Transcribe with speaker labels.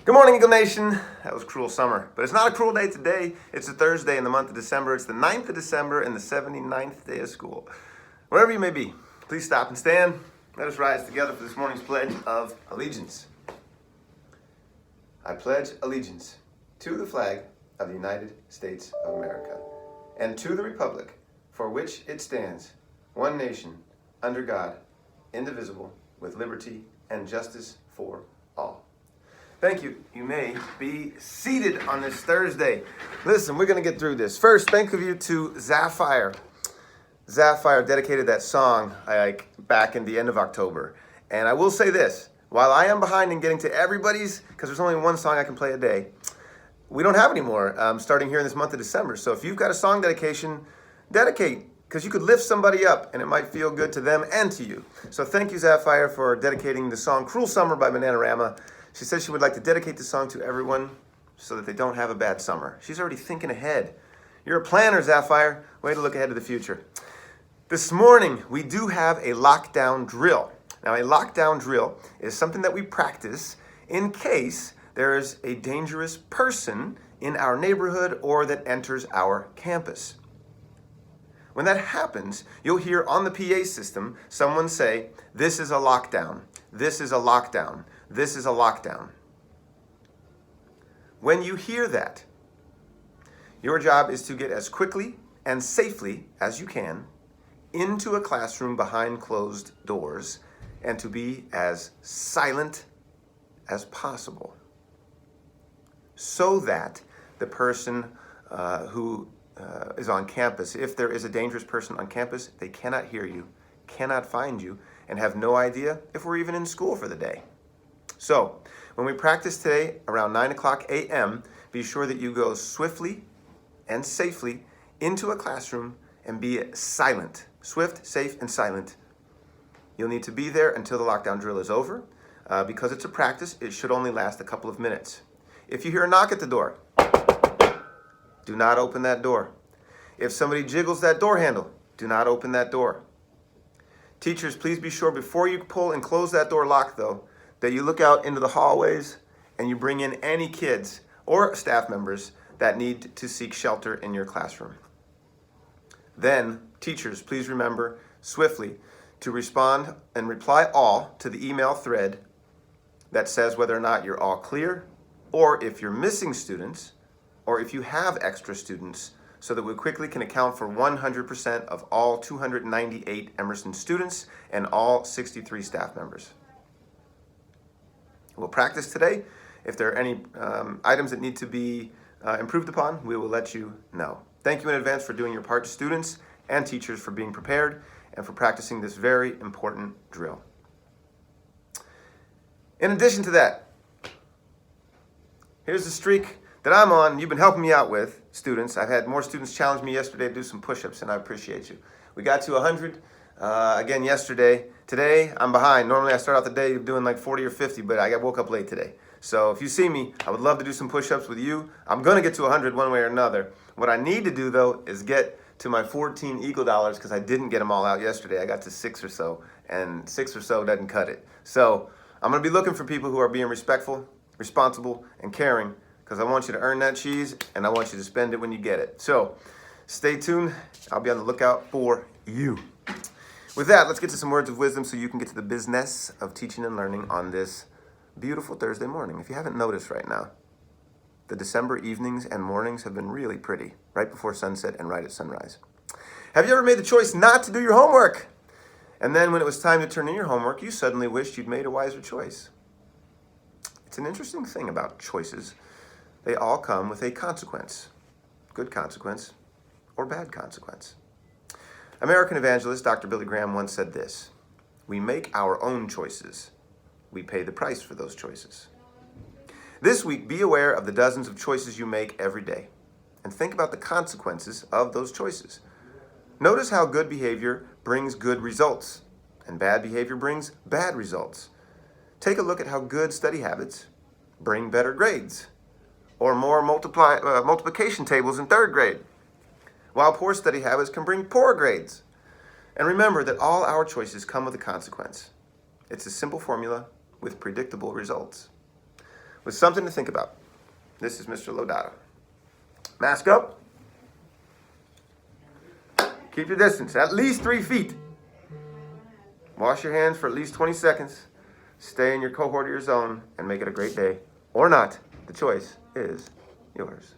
Speaker 1: Good morning, Eagle Nation. That was Cruel Summer. But it's not a cruel day today. It's a Thursday in the month of December. It's the 9th of December and the 79th day of school. Wherever you may be, please stop and stand. Let us rise together for this morning's Pledge of Allegiance. I pledge allegiance to the flag of the United States of America and to the republic for which it stands, one nation, under God, indivisible, with liberty and justice for all. Thank you. You may be seated on this Thursday. Listen, we're going to get through this. First, thank you to Sapphire. Sapphire dedicated that song back in the end of October. And I will say this, while I am behind in getting to everybody's, because there's only one song I can play a day, we don't have any more starting here in this month of December. So if you've got a song dedication, dedicate, because you could lift somebody up and it might feel good to them and to you. So thank you, Sapphire, for dedicating the song Cruel Summer by Bananarama. She says she would like to dedicate the song to everyone so that they don't have a bad summer. She's already thinking ahead. You're a planner, Sapphire. Way to look ahead to the future. This morning, we do have a lockdown drill. Now, a lockdown drill is something that we practice in case there is a dangerous person in our neighborhood or that enters our campus. When that happens, you'll hear on the PA system someone say, "This is a lockdown. This is a lockdown. This is a lockdown." When you hear that, your job is to get as quickly and safely as you can into a classroom behind closed doors and to be as silent as possible so that the person who is on campus, if there is a dangerous person on campus, they cannot hear you, cannot find you, and have no idea if we're even in school for the day. So, when we practice today around 9 o'clock a.m., be sure that you go swiftly and safely into a classroom and be silent. Swift, safe, and silent. You'll need to be there until the lockdown drill is over. Because it's a practice, it should only last a couple of minutes. If you hear a knock at the door, do not open that door. If somebody jiggles that door handle, do not open that door. Teachers, please be sure before you pull and close that door lock, though, that you look out into the hallways and you bring in any kids or staff members that need to seek shelter in your classroom. Then, teachers, please remember swiftly to respond and reply all to the email thread that says whether or not you're all clear, or if you're missing students, or if you have extra students, so that we quickly can account for 100% of all 298 Emerson students and all 63 staff members. We'll practice today. If there are any items that need to be improved upon, we will let you know. Thank you in advance for doing your part, students and teachers, for being prepared and for practicing this very important drill. In addition to that, here's the streak that I'm on. You've been helping me out with, students. I've had more students challenge me yesterday to do some push-ups, and I appreciate you. We got to 100 again yesterday. Today, I'm behind. Normally, I start out the day doing like 40 or 50, but I woke up late today. So if you see me, I would love to do some push-ups with you. I'm going to get to 100 one way or another. What I need to do, though, is get to my 14 Eagle dollars because I didn't get them all out yesterday. I got to 6 or so, and 6 or so doesn't cut it. So I'm going to be looking for people who are being respectful, responsible, and caring, because I want you to earn that cheese, and I want you to spend it when you get it. So stay tuned. I'll be on the lookout for you. With that, let's get to some words of wisdom so you can get to the business of teaching and learning on this beautiful Thursday morning. If you haven't noticed right now, the December evenings and mornings have been really pretty, right before sunset and right at sunrise. Have you ever made the choice not to do your homework? And then when it was time to turn in your homework, you suddenly wished you'd made a wiser choice. It's an interesting thing about choices. They all come with a consequence, good consequence or bad consequence. American evangelist Dr. Billy Graham once said this: "We make our own choices. We pay the price for those choices." This week, be aware of the dozens of choices you make every day and think about the consequences of those choices. Notice how good behavior brings good results and bad behavior brings bad results. Take a look at how good study habits bring better grades or more multiplication tables in third grade, while poor study habits can bring poor grades. And remember that all our choices come with a consequence. It's a simple formula with predictable results. with something to think about. This is Mr. Lodada. Mask up. Keep your distance, at least 3 feet. Wash your hands for at least 20 seconds. Stay in your cohort or your zone and make it a great day. Or not. The choice is yours.